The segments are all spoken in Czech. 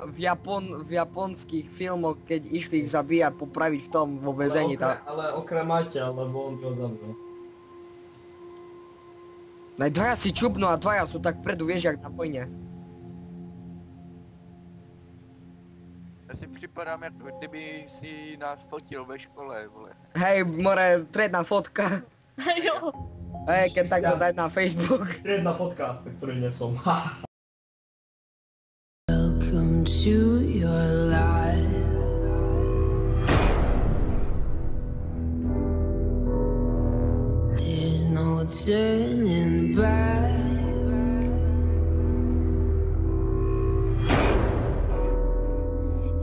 v japonských filmoch, keď išli ich zabíjať, popraviť v tom vo väzení. Ale okrem Maťa, lebo on ho zabil. Aj dvaja si čupnú a dvaja sú tak vpredu, vieš, jak na vojne. Já si připadám, jako kdyby si nás fotil ve škole, vole. Hej, more, triedna fotka. Jo. Hej, keď tak to dať na Facebook. Triedna fotka, ktorý nie som. Welcome to your life. There's no turning back.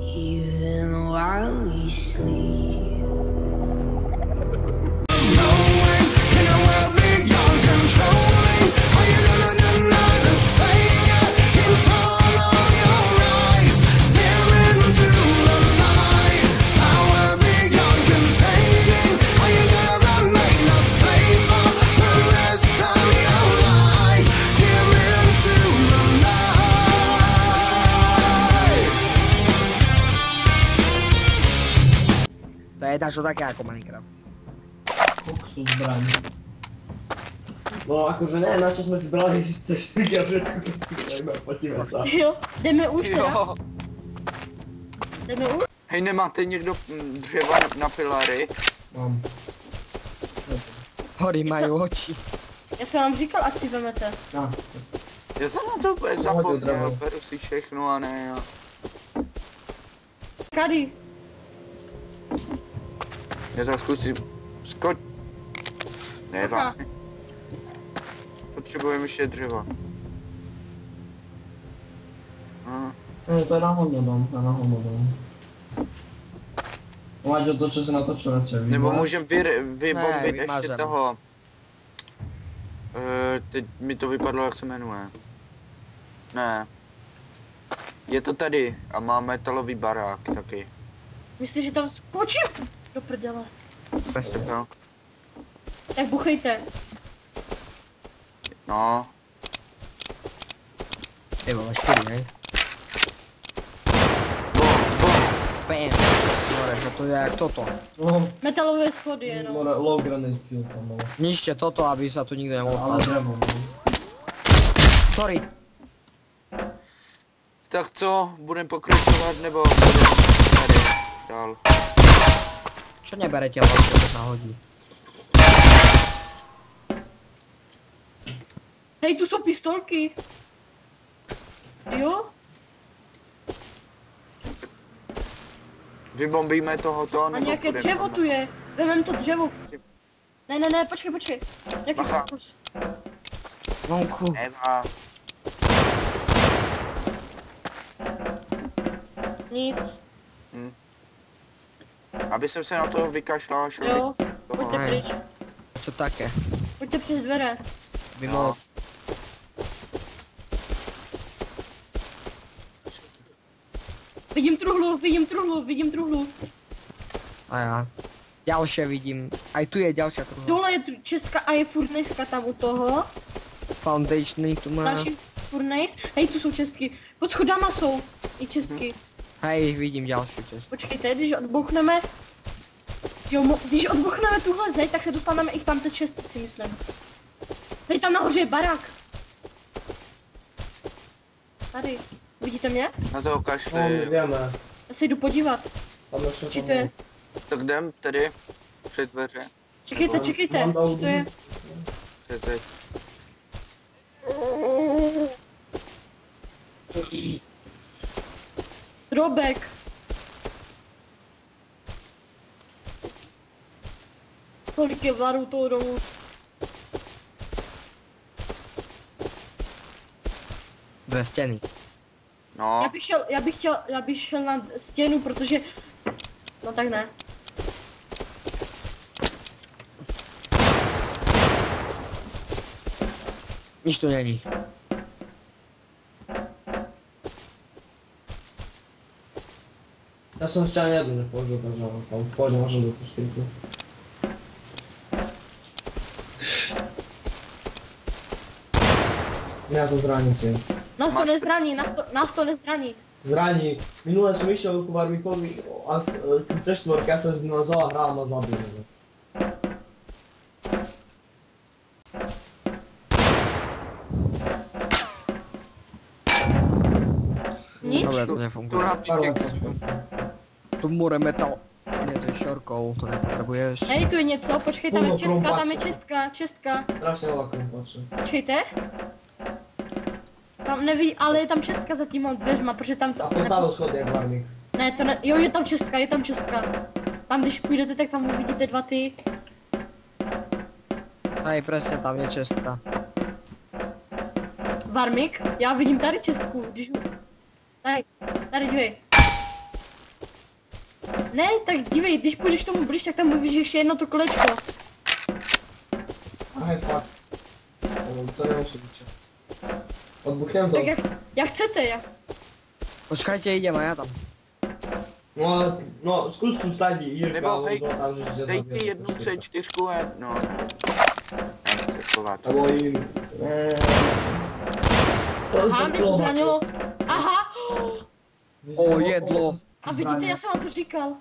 Even while we sleep. To je dačo také ako Minecraft. Koksu zbraň. No akože ne, na čo sme si brali tie 4 a všetko. Potíme sa. Jo, jdeme už teda. Jo. Jdeme už? Hej, nemáte někdo dřeva na pilary? Mám. Hory majú oči. Já jsem vám říkal, ať si vemete. Na. Já jsem na to úplně zapomněl, beru si všechno a ne já. Tady. Já to zkusím. Skoč. Ne, Aha. Potřebujeme ještě dřeva. Aha. To je na hovno dom, to je na hovno dom. Maďo, to čo si natočil na čo, Nebo můžem vybombit ještě vymažem. toho. Teď mi to vypadlo, jak se jmenuje. Ne. Je to tady a má metalový barák taky. Myslíš, že tam skočím? Do prdele. Jo. Tak buchejte. No. Ty vole, 4, hej. Bam. More, že to je jak toto. No, Metalové schody jenom. low granite field tam bolo. Ničte toto, aby sa tu nikto nemohol Ale vpáť. drevo, no. Sorry. Tak co, budeme pokračovat nebo budeme tady dál? Čo neberete, lebo to sa hodí. Hej, tu jsou pistolky. Jo? Vybombíme tohoto A nebo nějaké půjdeme dřevo tam? tu je. Vemem to dřevo. Ne, počkej. Jaký Bacha. pokus? Vonku. Eva. Nic. Aby jsem se na to vykašlal a šel Jo, toho. pojďte pryč. Čo také? Pojďte přes dvere. By No. mohol... Vidím truhlu. A ja. Ďalšie vidím. Aj tu je ďalšia truhla. Dole je česká a je furnejska tam u toho. Foundationy tu má. Další furnejs. Hej, tu jsou česky. Pod schodama jsou i česky. Hej, vidím ďalšiu cestu. Počkejte, když odbouchneme... Jo, když odbouchneme tuhle zeď, tak se dostaneme i tam té čest, si myslím. Hej, tam nahoře je barák. Tady. Vidíte mě? Na toho No, kašli. vieme. Já se jdu podívat. Tam ešte Či tam to je? Tak jdem tady před dveře. Čekejte. Mám Či to je? Před zeď. Drobek. Kolik je varů toho domu? Dve steny. No, Já bych šel na stěnu, protože... No tak ne. Nič tu není. Ja som ešte ani jednu nepoužil, takže tam v pohode môžem dať 4. Ja to zraníte. Nás to Máš- nezraní, nás to nezraní. Zraní. Minule som išiel ku Varmíkovi a ku C4, ja som dinozaura hrál a ma zabil. Nič? Dobre, to Tu nefunguje. na pikex. Tu more metal. Nie, to je šorkou, to nepotrebuješ. Hej, tu je něco, počkej, tam je čestka, tam je čestka, čestka. Strašne veľa krumpačů. Počkejte. Tam neví, ale je tam čestka za těma dveřma, protože tam to... A postavil schody jak Varmík. Ne, to ne, jo, je tam čestka, je tam čestka. Tam když půjdete, tak tam uvidíte dva ty. Hej, presne, tam je čestka. Varmik, já vidím tady čestku, když... Tady dívej. Ne, tak dívej, když půjdeš tomu blíž, tak tam uvidíš ještě jedno to kolečko. Aj, fakt. To nemusí byť. Odbuchnem to. Tak jak chcete, jak? Počkajte, idem a ja tam. No ale, no, skús tu stať Jirka, Nebo hej, lebo tam, že dej ty jednu C4 a no. Nechce schovat. Alebo jiný. To Aha, se mě to zranilo. Aha! O, jedlo. A vidíte, já jsem vám to říkal.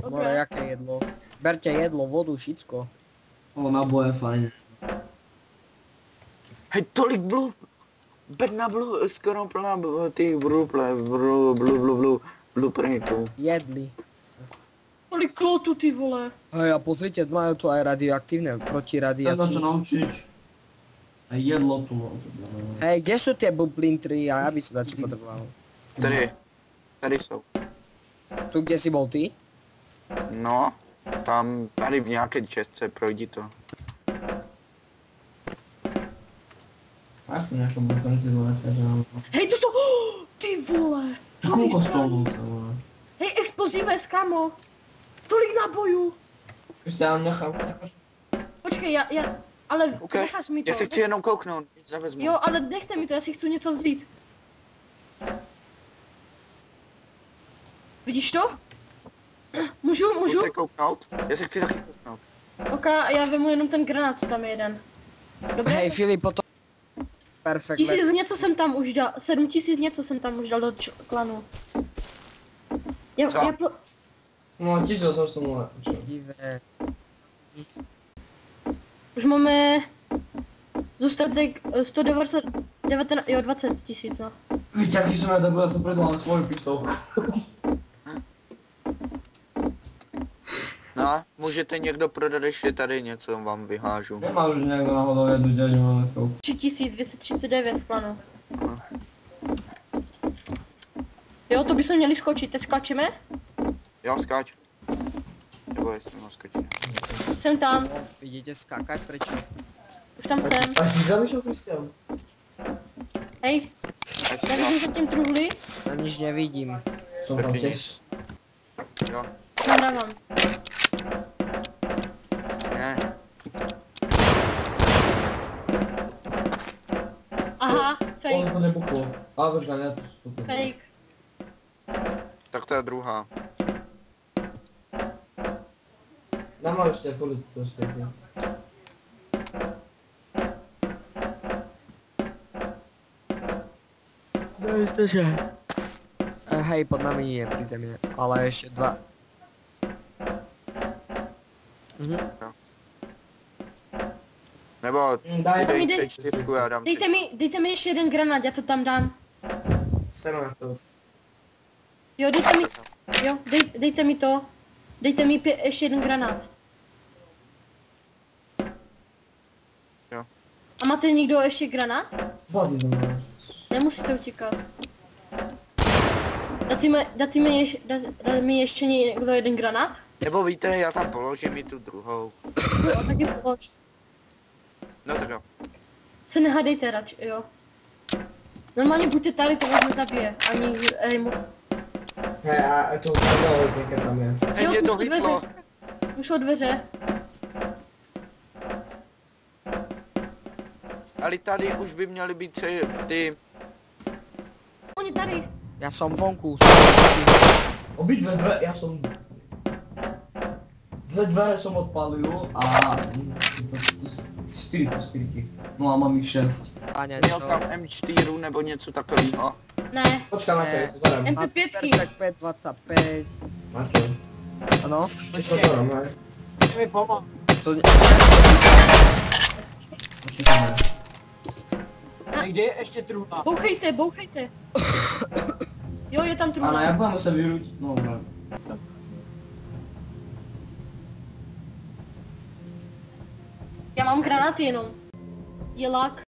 More, jaké jedlo? Berte jedlo, vodu, všicko. O, naboje, fajne. Hej, tolik bedna skoro plná těch blueprintů. Jedli. Kolik klotu, ty vole. Hej, a pozrite, majú tu aj radioaktívne proti Chcem to čo radiácii. naučiť. A jedlo tu. Hej, kde sú tie bublintry? A ja by som dačo potreboval. Tady jsou. Tu, kde si bol ty? No, tam, tady v nějaké čestce, projdi to. Já jsem nějakou blueprinty vole, takže mám to. Hej, tu jsou... Ty vole. Ty koľko stolů to vole. Hej, explozíves, kámo. Tolik nábojů. Ještě já nechám. Počkej, já... Ale OK, necháš mi to. já si chci jenom kouknout, zavezmu. Jo, ale nechte mi to, já si chci něco vzít. Vidíš to? Můžu? Můžu se kouknout? Já si chci taky kouknout. Ok, já vemu jenom ten granát, co tam je jeden. Dobře? Hej, Filip, potom... Perfekt. 1000 něco jsem tam už dal, 7000 něco jsem tam už dal do klanu. Co? No, těšil jsem se tomu. Divé. Už máme zůstatek 119, jo 20 000, no. Víte, jaký jsem já to byl, já jsem predal svoju pištolku. No, můžete někdo prodat ještě tady něco, vám vyhážu. Nemá už někdo náhodou jednu dělí máme chvilku. 3239 v plánu. Jo, to bychom měli skočit, teď skáčeme? Jo, skáč. Nebo jestli mám skočit. Jsem tam, Vidíte skákať, prečo? už tam jsem. A ty zavyšel Kristian. Hej, já vidím za tím truhly, Tam nič nevidím. Som tam Taky těž. Jo, nahrávám. ne. Aha, fake, To nebuchlo. Ale počkej, ne, to fake. Tak to je druhá. Nemám ještě furt co všechno. Hej, pod nami je pri zemi, ale ešte dva. Nebo Daj, ty mi dej dej. C4 a dám si. Dejte mi ještě jeden granát, já to tam dám. jsem na to. Jo, dejte mi to. Dejte mi ještě jeden granát. Jo. A máte někdo ještě granát? Body to máš. Nemusíte utíkat. Dá mi ještě někdo jeden granát? Nebo víte, já tam položím i tu druhou. Jo, taky polož. No tak jo. Se nehádejte radši, jo. Normálně buďte tady, to vás nezabije. Ani Rejmu. Hej, a to zadalo někde tam je. Hej, Jo, mě tu to jsou hitlo. dveře. Už jsou dveře. Ale tady už by měly být ty... Oni tady. Ja som vonku. Obidve dve, ja som... Dve dvere som odpalil a... 44. No a mám ich 6. Páňa, Měl tam M4 nebo něco takového. Ne, Počkám na Ne. to berem. MP5. Persek 525. Máš to? Ano? Počkej. To berem, ne? mi pomoct. To... A kde je ještě truhla? Bouchejte, bouchejte. Jo, je tam Ano, truhla. jak mám se vyrudit? No, ne. Já mám granáty jenom. Je lak.